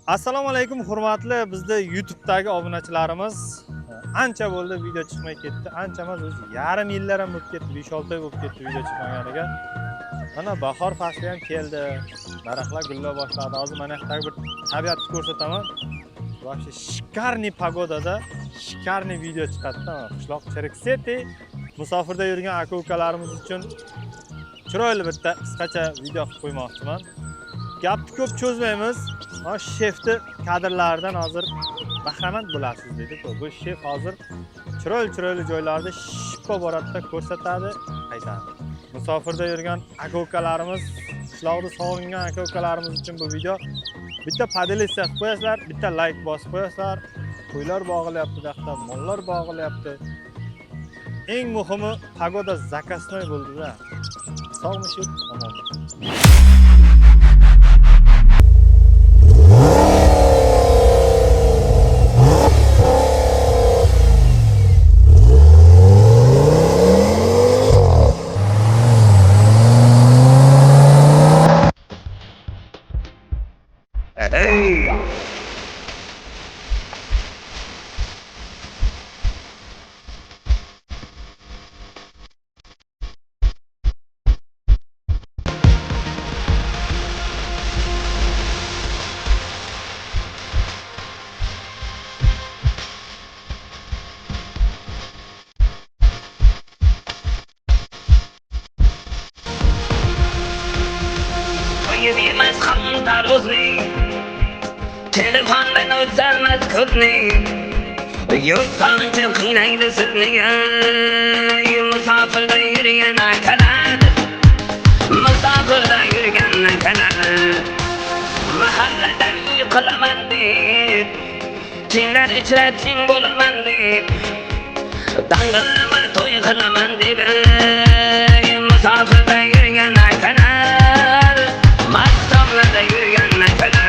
Assalomu alaykum hurmatli bizda YouTube'dagi obunachilarimiz. Ancha bo'ldi video chiqmay ketdi. Ancha emas, o'zi yarim yillar ham bo'lib ketdi, 5-6 oy bo'lib ketdi video chiqmaganiga. Mana bahor fasli ham keldi. Daraxtlar gullay boshladi. Hozir mana yoqdagi bir tabiatni ko'rsataman. Вообще шикарный погодада, шикарный video chiqadi. Qishloq Cherkseti musofirda yurgan aka-ukalarimiz uchun chiroyli bitta qisqacha video qilib qo'ymoqchiman. Gapni ko'p cho'zmaymiz. Mana shefni kadrlaridan hozir bahramand bo'lasiz dedi-ku. Bu shef hozir chiroyli joylarda shippa boratda ko'rsatadi, aytadi. Musofirda yurgan aka-ukalarimiz, qishloqda sog'ingan aka-ukalarimiz uchun bu video bitta podelitsiya qilib qo'yasizlar, bitta like bosib qo'yasizlar. Qo'ylar bog'ilyapti, daqda mollar bog'ilyapti. Eng muhimi pagoda zakasnoy bo'ldi-da. Sog'mishib, omon. Yürüyemez kanlar uzun, telefondan özelmez kutni. Yurttan çıkınaydı sütniye, musafirde yürüyen akalar. Musafirde yürüyen akalar. Mahalleden yıkılamandı, çinler içre çin bulamandı. Dangılama toy kılamandı, musafirde yürüyen akalar. Mastamlarda yürüyen akalar.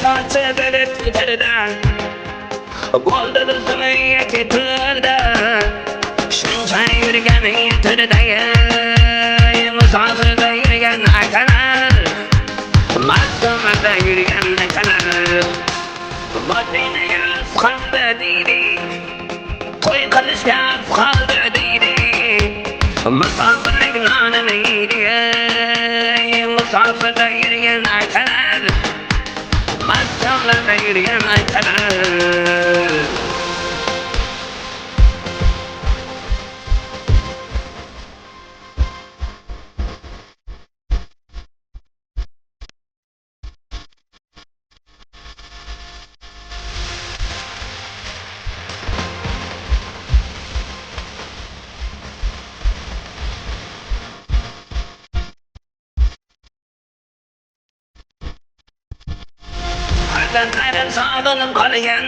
Saçı dönüp giderden, golda sınıya getirden. Şunca yürüyen yitirden, musafirde yürüyen akalar. Mastamlarda yürüyen akalar. Batine yüz kaldı dedi, toy kalışa kaldı dedi. Musafirlik naneliydi, musafirde yürüyen akalar. Mastamlarda yürüyen akalar. Ayrı sağlanıp kalıyken,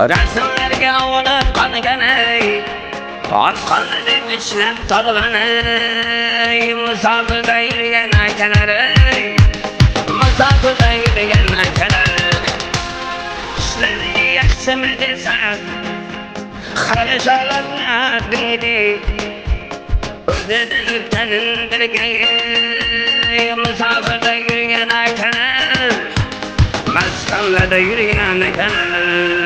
resimlerge olup kalıyken, arkaları güçlep tarılan, musafirde yürüyen akalar. Musafirde yürüyen akalar. İşleri yakşemedi sen, karışalarlar dedi. Ödeden yüklenin dirgeyi, musafirde yürüyen akalar. Mastamlarda yürüyen akalar.